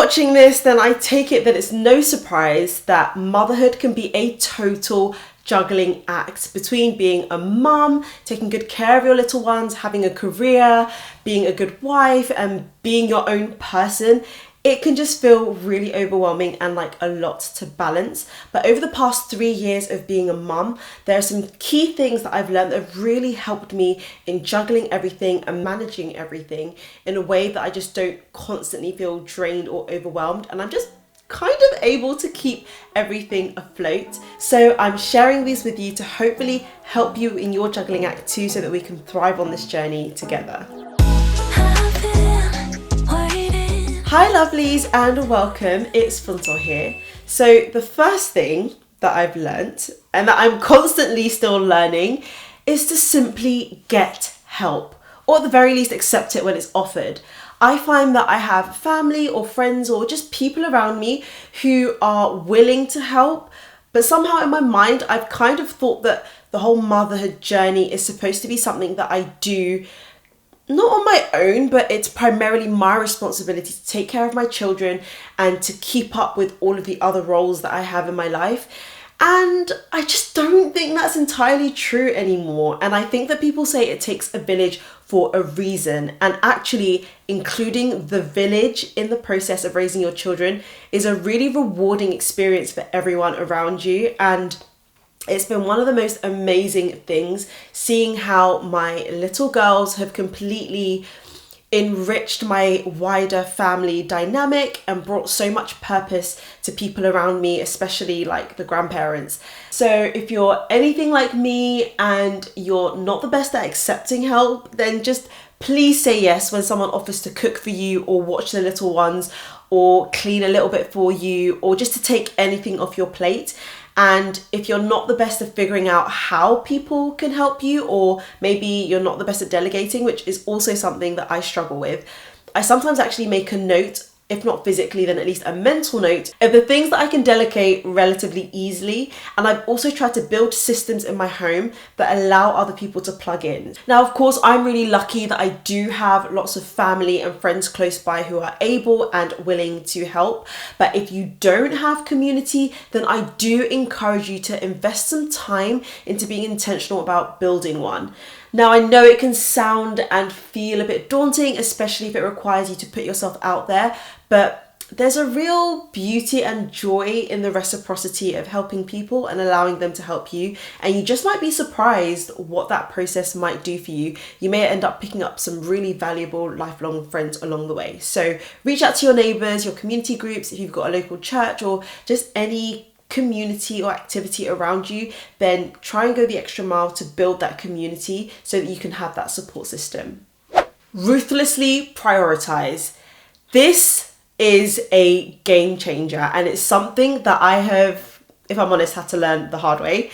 watching this, then I take it that it's no surprise that motherhood can be a total juggling act between being a mum, taking good care of your little ones, having a career, being a good wife, and being your own person. It can just feel really overwhelming and like a lot to balance. But over the past 3 years of being a mum, there are some key things that I've learned that have really helped me in juggling everything and managing everything in a way that I just don't constantly feel drained or overwhelmed. And I'm just kind of able to keep everything afloat. So I'm sharing these with you to hopefully help you in your juggling act too, so that we can thrive on this journey together. Hi lovelies and welcome, it's Funto here. So the first thing that I've learnt and that I'm constantly still learning is to simply get help, or at the very least accept it when it's offered. I find that I have family or friends or just people around me who are willing to help, but somehow in my mind I've kind of thought that the whole motherhood journey is supposed to be something that I do not on my own, but it's primarily my responsibility to take care of my children and to keep up with all of the other roles that I have in my life. And I just don't think that's entirely true anymore. And I think that people say it takes a village for a reason. And actually including the village in the process of raising your children is a really rewarding experience for everyone around you. And it's been one of the most amazing things seeing how my little girls have completely enriched my wider family dynamic and brought so much purpose to people around me, especially like the grandparents. So if you're anything like me and you're not the best at accepting help, then just please say yes when someone offers to cook for you or watch the little ones or clean a little bit for you or just to take anything off your plate. And if you're not the best at figuring out how people can help you, or maybe you're not the best at delegating, which is also something that I struggle with, I sometimes actually make a note, if not physically, then at least a mental note of the things that I can delegate relatively easily. And I've also tried to build systems in my home that allow other people to plug in. Now, of course, I'm really lucky that I do have lots of family and friends close by who are able and willing to help. But if you don't have community, then I do encourage you to invest some time into being intentional about building one. Now, I know it can sound and feel a bit daunting, especially if it requires you to put yourself out there, but there's a real beauty and joy in the reciprocity of helping people and allowing them to help you. And you just might be surprised what that process might do for you. You may end up picking up some really valuable lifelong friends along the way. So reach out to your neighbours, your community groups, if you've got a local church or just any community or activity around you, then try and go the extra mile to build that community so that you can have that support system. Ruthlessly prioritise. This is a game changer and it's something that I have, if I'm honest, had to learn the hard way.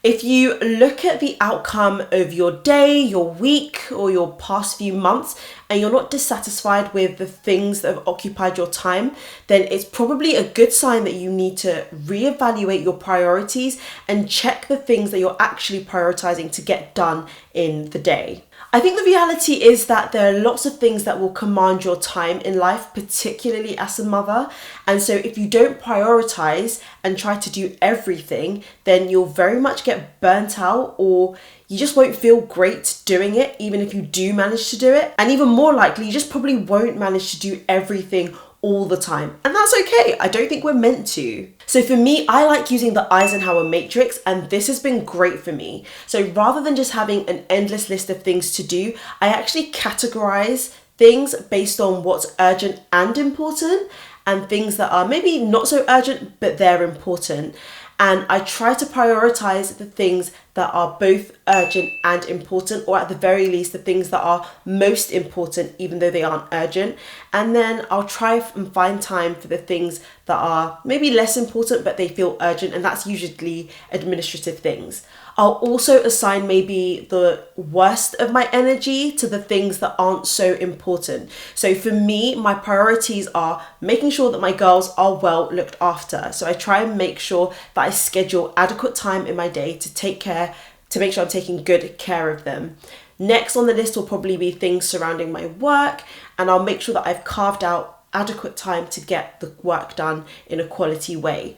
If you look at the outcome of your day, your week, or your past few months, and you're not dissatisfied with the things that have occupied your time, then it's probably a good sign that you need to reevaluate your priorities and check the things that you're actually prioritizing to get done in the day. I think the reality is that there are lots of things that will command your time in life, particularly as a mother. And so if you don't prioritize and try to do everything, then you'll very much get burnt out, or you just won't feel great doing it, even if you do manage to do it. And even more likely, you just probably won't manage to do everything all the time. And that's okay. I don't think we're meant to. So for me, I like using the Eisenhower Matrix, and this has been great for me. So rather than just having an endless list of things to do, I actually categorize things based on what's urgent and important, and things that are maybe not so urgent, but they're important. And I try to prioritize the things that are both urgent and important, or at the very least, the things that are most important, even though they aren't urgent. And then I'll try and find time for the things that are maybe less important, but they feel urgent. And that's usually administrative things. I'll also assign maybe the worst of my energy to the things that aren't so important. So for me, my priorities are making sure that my girls are well looked after. So I try and make sure that I schedule adequate time in my day to make sure I'm taking good care of them. Next on the list will probably be things surrounding my work, and I'll make sure that I've carved out adequate time to get the work done in a quality way.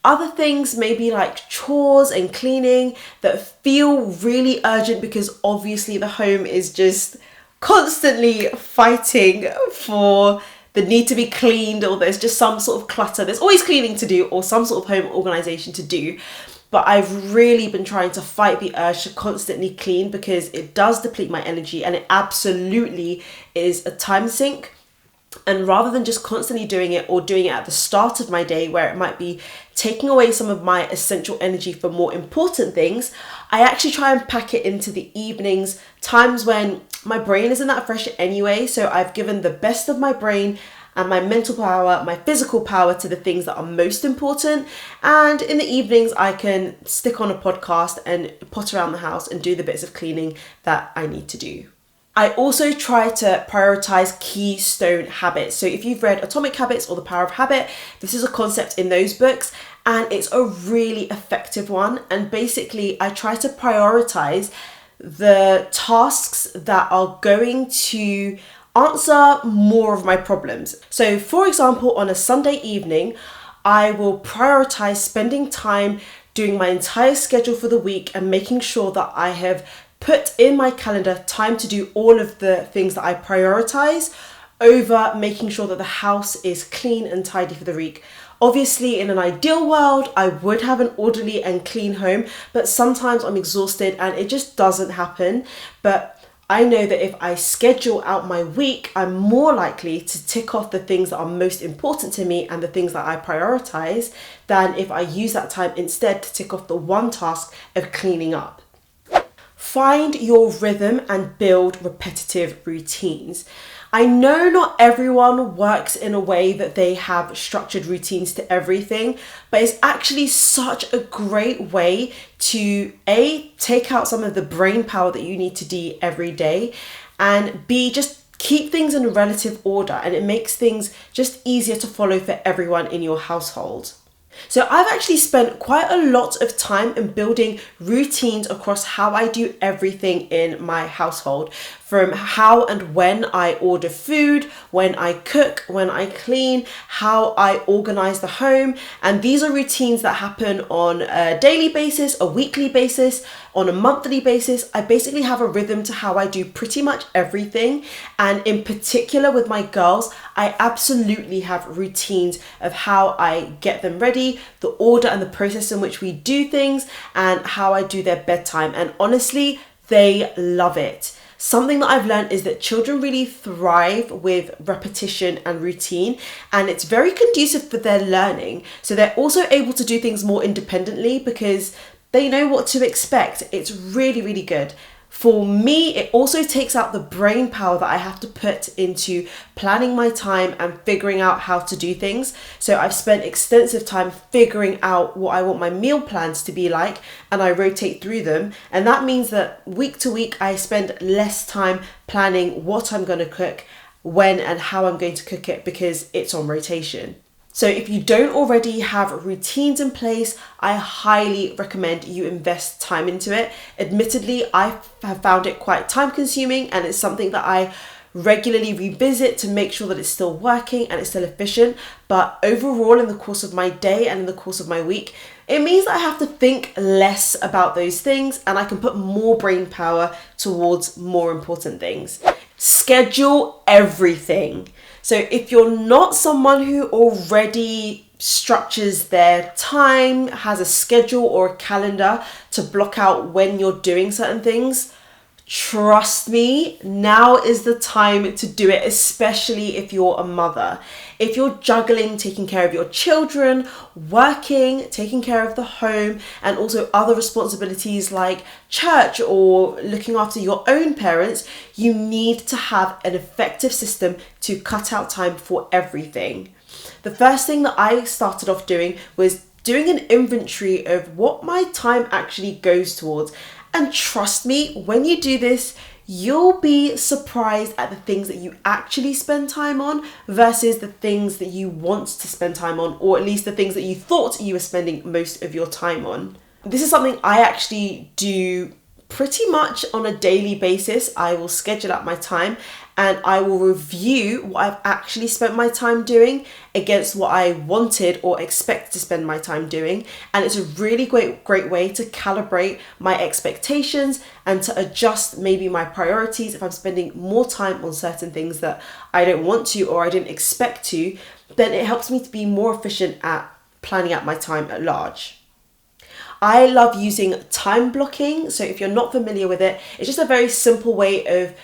Other things maybe like chores and cleaning that feel really urgent because obviously the home is just constantly fighting for the need to be cleaned, or there's just some sort of clutter. There's always cleaning to do or some sort of home organization to do. But I've really been trying to fight the urge to constantly clean because it does deplete my energy and it absolutely is a time sink. And rather than just constantly doing it or doing it at the start of my day where it might be taking away some of my essential energy for more important things, I actually try and pack it into the evenings, times when my brain isn't that fresh anyway. So I've given the best of my brain and my mental power, my physical power to the things that are most important. And in the evenings, I can stick on a podcast and potter around the house and do the bits of cleaning that I need to do. I also try to prioritize Keystone Habits. So if you've read Atomic Habits or The Power of Habit, this is a concept in those books and it's a really effective one. And basically, I try to prioritize the tasks that are going to answer more of my problems. So for example, on a Sunday evening, I will prioritize spending time doing my entire schedule for the week and making sure that I have put in my calendar time to do all of the things that I prioritize over making sure that the house is clean and tidy for the week. Obviously, in an ideal world, I would have an orderly and clean home, but sometimes I'm exhausted and it just doesn't happen. But I know that if I schedule out my week, I'm more likely to tick off the things that are most important to me and the things that I prioritize than if I use that time instead to tick off the one task of cleaning up. Find your rhythm and build repetitive routines. I know not everyone works in a way that they have structured routines to everything, but it's actually such a great way to A, take out some of the brain power that you need to do every day, and B, just keep things in relative order, and it makes things just easier to follow for everyone in your household. So I've actually spent quite a lot of time in building routines across how I do everything in my household, from how and when I order food, when I cook, when I clean, how I organize the home. And these are routines that happen on a daily basis, a weekly basis, on a monthly basis. I basically have a rhythm to how I do pretty much everything. And in particular with my girls, I absolutely have routines of how I get them ready, the order and the process in which we do things, and how I do their bedtime. And honestly, they love it. Something that I've learned is that children really thrive with repetition and routine, and it's very conducive for their learning. So they're also able to do things more independently because they know what to expect. It's really, really good. For me, it also takes out the brain power that I have to put into planning my time and figuring out how to do things. So I've spent extensive time figuring out what I want my meal plans to be like, and I rotate through them. And that means that week to week, I spend less time planning what I'm going to cook, when and how I'm going to cook it, because it's on rotation. So if you don't already have routines in place, I highly recommend you invest time into it. Admittedly, I have found it quite time consuming, and it's something that I regularly revisit to make sure that it's still working and it's still efficient. But overall, in the course of my day and in the course of my week, it means that I have to think less about those things and I can put more brain power towards more important things. Schedule everything. So if you're not someone who already structures their time, has a schedule or a calendar to block out when you're doing certain things, trust me, now is the time to do it, especially if you're a mother. If you're juggling, taking care of your children, working, taking care of the home, and also other responsibilities like church or looking after your own parents, you need to have an effective system to cut out time for everything. The first thing that I started off doing was doing an inventory of what my time actually goes towards. And trust me, when you do this, you'll be surprised at the things that you actually spend time on versus the things that you want to spend time on, or at least the things that you thought you were spending most of your time on. This is something I actually do pretty much on a daily basis, I will schedule out my time and I will review what I've actually spent my time doing against what I wanted or expect to spend my time doing. And it's a really great way to calibrate my expectations and to adjust maybe my priorities. If I'm spending more time on certain things that I don't want to or I didn't expect to, then it helps me to be more efficient at planning out my time at large. I love using time blocking. So if you're not familiar with it, it's just a very simple way of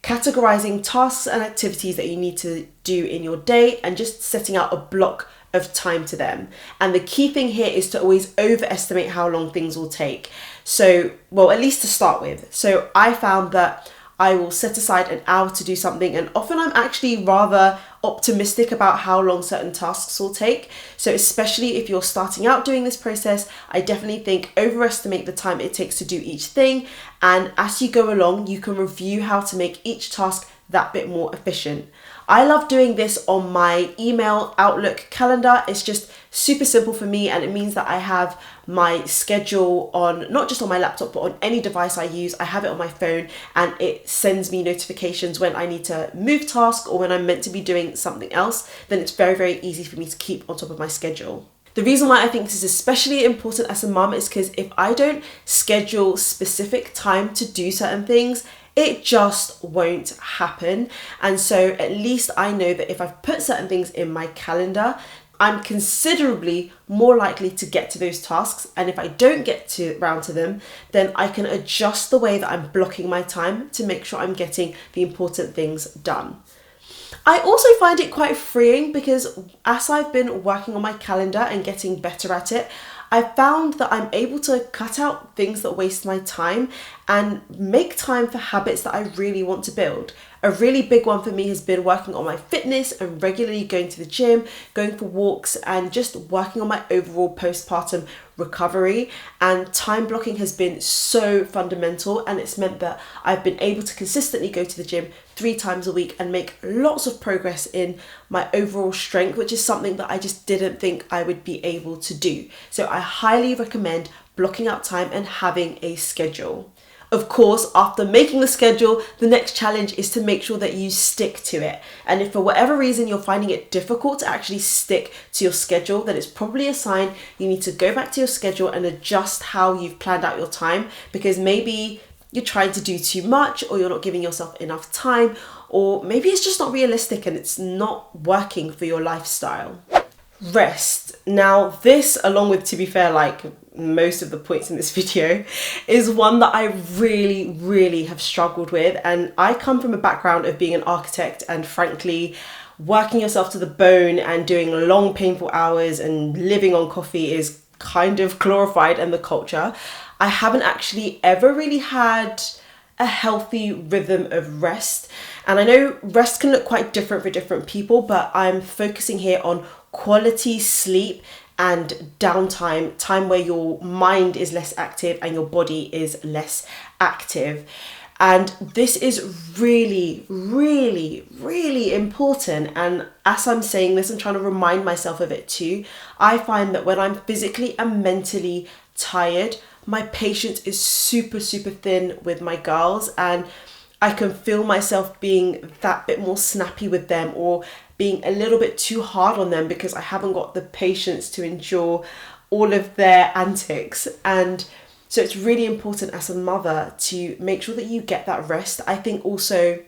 categorizing tasks and activities that you need to do in your day and just setting out a block of time to them. And the key thing here is to always overestimate how long things will take. So, well, at least to start with. So I found that I will set aside an hour to do something, and often I'm actually rather optimistic about how long certain tasks will take. So especially if you're starting out doing this process, I definitely think overestimate the time it takes to do each thing, and as you go along you can review how to make each task that bit more efficient. I love doing this on my email Outlook calendar. It's just super simple for me, and it means that I have my schedule on, not just on my laptop, but on any device I use. I have it on my phone and it sends me notifications when I need to move tasks or when I'm meant to be doing something else. Then it's very easy for me to keep on top of my schedule. The reason why I think this is especially important as a mum is because if I don't schedule specific time to do certain things, it just won't happen. And so at least I know that if I've put certain things in my calendar, I'm considerably more likely to get to those tasks. And if I don't get around to them, then I can adjust the way that I'm blocking my time to make sure I'm getting the important things done. I also find it quite freeing because as I've been working on my calendar and getting better at it, I found that I'm able to cut out things that waste my time and make time for habits that I really want to build. A really big one for me has been working on my fitness and regularly going to the gym, going for walks, and just working on my overall postpartum recovery. And time blocking has been so fundamental, and it's meant that I've been able to consistently go to the gym 3 times a week and make lots of progress in my overall strength, which is something that I just didn't think I would be able to do. So I highly recommend blocking out time and having a schedule. Of course, after making the schedule, the next challenge is to make sure that you stick to it. And if for whatever reason you're finding it difficult to actually stick to your schedule, then it's probably a sign you need to go back to your schedule and adjust how you've planned out your time, because maybe you're trying to do too much, or you're not giving yourself enough time, or maybe it's just not realistic and it's not working for your lifestyle. Rest. Now this, along with, to be fair, like most of the points in this video, is one that I really have struggled with. And I come from a background of being an architect, and frankly, working yourself to the bone and doing long painful hours and living on coffee is kind of glorified in the culture. I haven't actually ever really had a healthy rhythm of rest. And I know rest can look quite different for different people, but I'm focusing here on quality sleep and downtime, time where your mind is less active and your body is less active. And this is really important. And as I'm saying this, I'm trying to remind myself of it too. I find that when I'm physically and mentally tired, my patience is super thin with my girls, and I can feel myself being that bit more snappy with them, or being a little bit too hard on them because I haven't got the patience to endure all of their antics. And so it's really important as a mother to make sure that you get that rest. I think also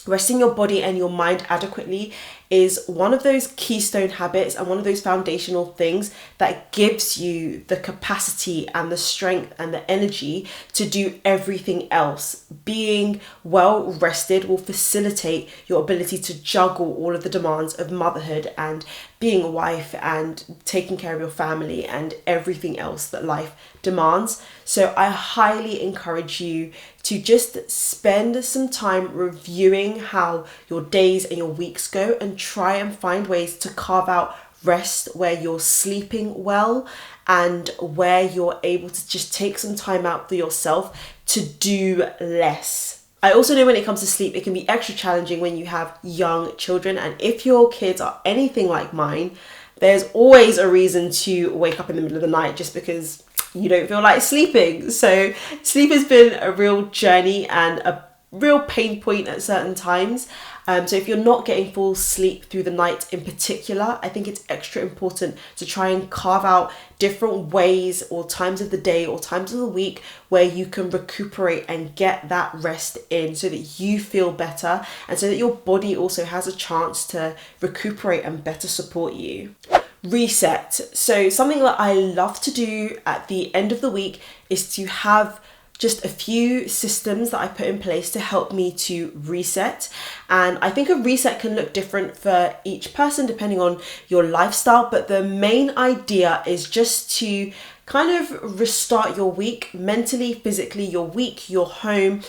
resting your body and your mind adequately is one of those keystone habits and one of those foundational things that gives you the capacity and the strength and the energy to do everything else. Being well rested will facilitate your ability to juggle all of the demands of motherhood and being a wife and taking care of your family and everything else that life demands. So I highly encourage you to just spend some time reviewing how your days and your weeks go, and try and find ways to carve out rest where you're sleeping well and where you're able to just take some time out for yourself to do less. I also know when it comes to sleep, it can be extra challenging when you have young children, and if your kids are anything like mine, there's always a reason to wake up in the middle of the night just because you don't feel like sleeping. So sleep has been a real journey and a real pain point at certain times. So if you're not getting full sleep through the night in particular, I think it's extra important to try and carve out different ways or times of the day or times of the week where you can recuperate and get that rest in so that you feel better and so that your body also has a chance to recuperate and better support you. Reset. So something that I love to do at the end of the week is to have just a few systems that I put in place to help me to reset. And I think a reset can look different for each person depending on your lifestyle, but the main idea is just to kind of restart your week mentally, physically, your week, your home,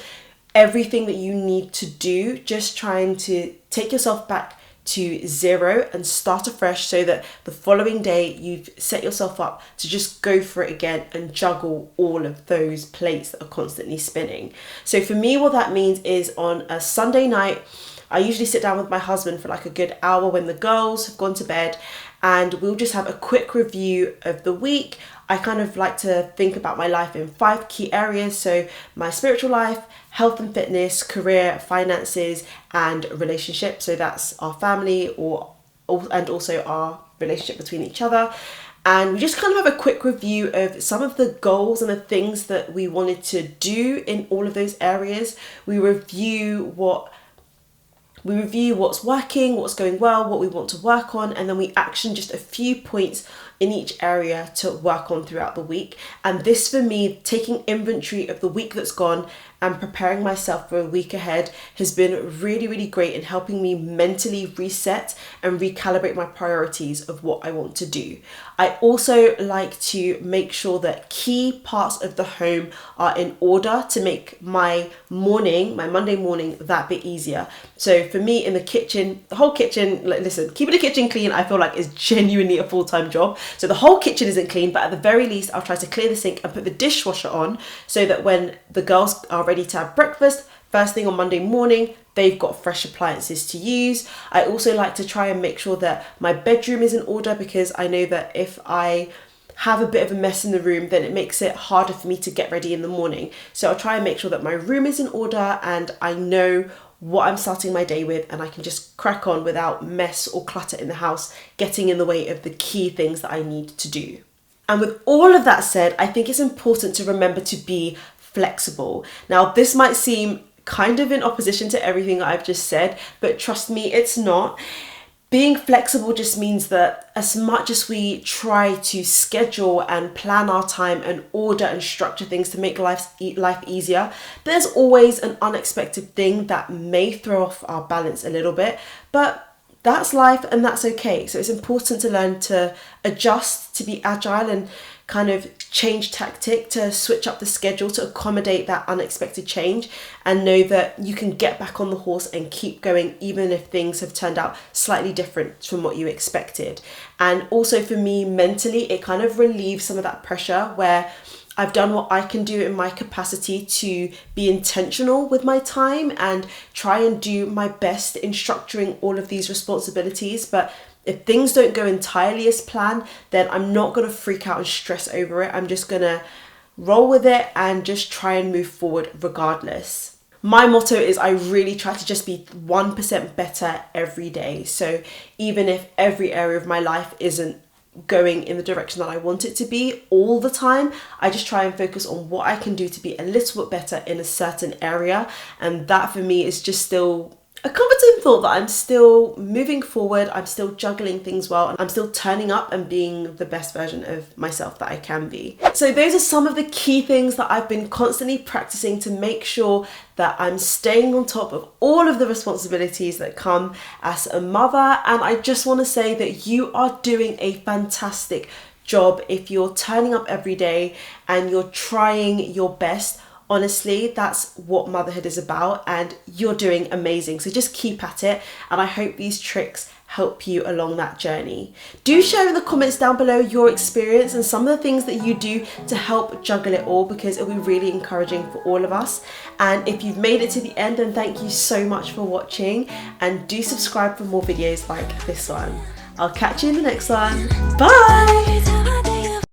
everything that you need to do, just trying to take yourself back to zero and start afresh so that the following day you've set yourself up to just go for it again and juggle all of those plates that are constantly spinning. So for me, what that means is on a Sunday night, I usually sit down with my husband for like a good hour when the girls have gone to bed, and we'll just have a quick review of the week. I kind of like to think about my life in 5 key areas. So my spiritual life, health and fitness, career, finances, and relationships. So that's our family and also our relationship between each other. And we just kind of have a quick review of some of the goals and the things that we wanted to do in all of those areas. We review what's working, what's going well, what we want to work on, and then we action just a few points in each area to work on throughout the week. And this, for me, taking inventory of the week that's gone and preparing myself for a week ahead has been really, really great in helping me mentally reset and recalibrate my priorities of what I want to do. I also like to make sure that key parts of the home are in order to make my Monday morning, that bit easier. So for me in the kitchen, the whole kitchen, listen, keeping the kitchen clean, I feel like is genuinely a full-time job. So the whole kitchen isn't clean, but at the very least, I'll try to clear the sink and put the dishwasher on so that when the girls are ready to have breakfast, first thing on Monday morning, they've got fresh appliances to use. I also like to try and make sure that my bedroom is in order, because I know that if I have a bit of a mess in the room, then it makes it harder for me to get ready in the morning. So I'll try and make sure that my room is in order and I know what I'm starting my day with, and I can just crack on without mess or clutter in the house getting in the way of the key things that I need to do. And with all of that said, I think it's important to remember to be flexible. Now, this might seem kind of in opposition to everything I've just said, but trust me, it's not. Being flexible just means that as much as we try to schedule and plan our time and order and structure things to make life easier, there's always an unexpected thing that may throw off our balance a little bit, but that's life and that's okay. So it's important to learn to adjust, to be agile and kind of change tactic, to switch up the schedule to accommodate that unexpected change, and know that you can get back on the horse and keep going even if things have turned out slightly different from what you expected. And also for me mentally, it kind of relieves some of that pressure where I've done what I can do in my capacity to be intentional with my time and try and do my best in structuring all of these responsibilities. But if things don't go entirely as planned, then I'm not going to freak out and stress over it. I'm just going to roll with it and just try and move forward regardless. My motto is I really try to just be 1% better every day. So even if every area of my life isn't going in the direction that I want it to be all the time, I just try and focus on what I can do to be a little bit better in a certain area. And that for me is just still a comforting thought that I'm still moving forward, I'm still juggling things well, and I'm still turning up and being the best version of myself that I can be. So those are some of the key things that I've been constantly practicing to make sure that I'm staying on top of all of the responsibilities that come as a mother. And I just want to say that you are doing a fantastic job if you're turning up every day and you're trying your best. Honestly, that's what motherhood is about, and you're doing amazing. So just keep at it, and I hope these tricks help you along that journey. Do share in the comments down below your experience and some of the things that you do to help juggle it all, because it'll be really encouraging for all of us. And if you've made it to the end, then thank you so much for watching, and do subscribe for more videos like this one. I'll catch you in the next one. Bye!